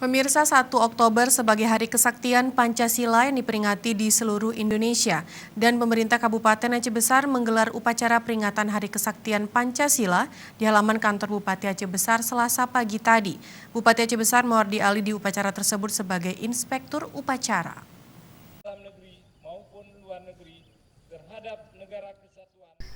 Pemirsa, 1 Oktober sebagai Hari Kesaktian Pancasila yang diperingati di seluruh Indonesia, dan pemerintah Kabupaten Aceh Besar menggelar upacara peringatan Hari Kesaktian Pancasila di halaman kantor Bupati Aceh Besar Selasa pagi tadi. Bupati Aceh Besar Mawardi Ali di upacara tersebut sebagai inspektur upacara.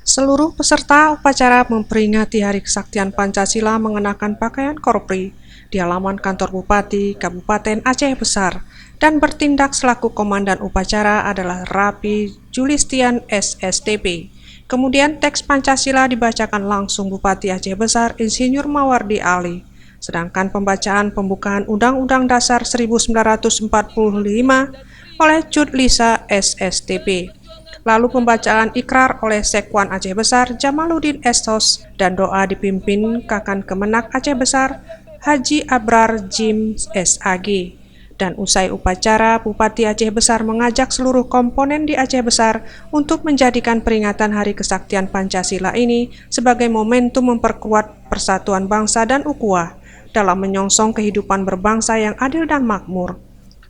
Seluruh peserta upacara memperingati Hari Kesaktian Pancasila mengenakan pakaian korpri di halaman kantor Bupati Kabupaten Aceh Besar, dan bertindak selaku komandan upacara adalah Rapi Julistian SSTP. Kemudian teks Pancasila dibacakan langsung Bupati Aceh Besar Insinyur Mawardi Ali. Sedangkan pembacaan pembukaan Undang-Undang Dasar 1945 oleh Cut Lisa SSTP. Lalu pembacaan ikrar oleh Sekwan Aceh Besar Jamaluddin Estos, dan doa dipimpin Kakan Kemenak Aceh Besar Haji Abrar Jim SAG. Dan usai upacara, Bupati Aceh Besar mengajak seluruh komponen di Aceh Besar untuk menjadikan peringatan Hari Kesaktian Pancasila ini sebagai momentum memperkuat persatuan bangsa dan ukhuwah dalam menyongsong kehidupan berbangsa yang adil dan makmur.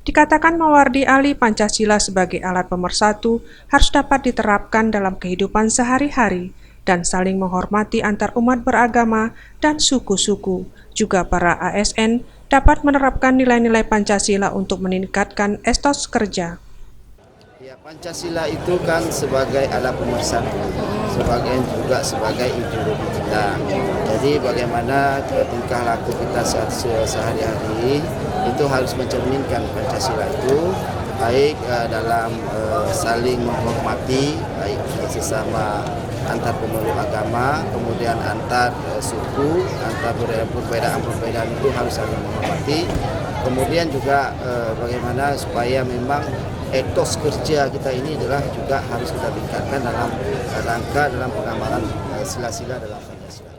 Dikatakan Mawardi Ali, Pancasila sebagai alat pemersatu harus dapat diterapkan dalam kehidupan sehari-hari dan saling menghormati antar umat beragama dan suku-suku. Juga para ASN dapat menerapkan nilai-nilai Pancasila untuk meningkatkan etos kerja. Ya, Pancasila itu kan sebagai alat pemersatu, juga sebagai ideologi kita. Jadi bagaimana tingkah laku kita sehari-hari itu harus mencerminkan Pancasila itu, baik dalam saling menghormati, baik sesama antar pemeluk agama, kemudian antar suku, antar perbedaan itu harus saling menghormati. Kemudian juga bagaimana supaya memang etos kerja kita ini adalah juga harus kita tingkatkan dalam rangka dalam pengamalan sila-sila dalam Pancasila.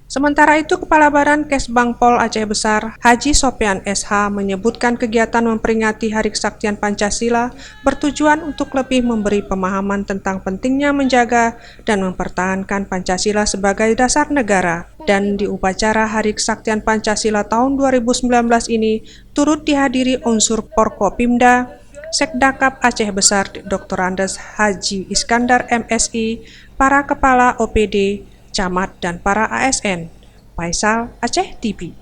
Sementara itu, Kepala Badan Kesbangpol Aceh Besar, Haji Sopyan SH, menyebutkan kegiatan memperingati Hari Kesaktian Pancasila bertujuan untuk lebih memberi pemahaman tentang pentingnya menjaga dan mempertahankan Pancasila sebagai dasar negara. Dan di upacara Hari Kesaktian Pancasila tahun 2019 ini turut dihadiri unsur Porkopimda, Sekdakap Aceh Besar Dr. Andes Haji Iskandar MSI, para kepala OPD, camat, dan para ASN. Faisal, Aceh TV.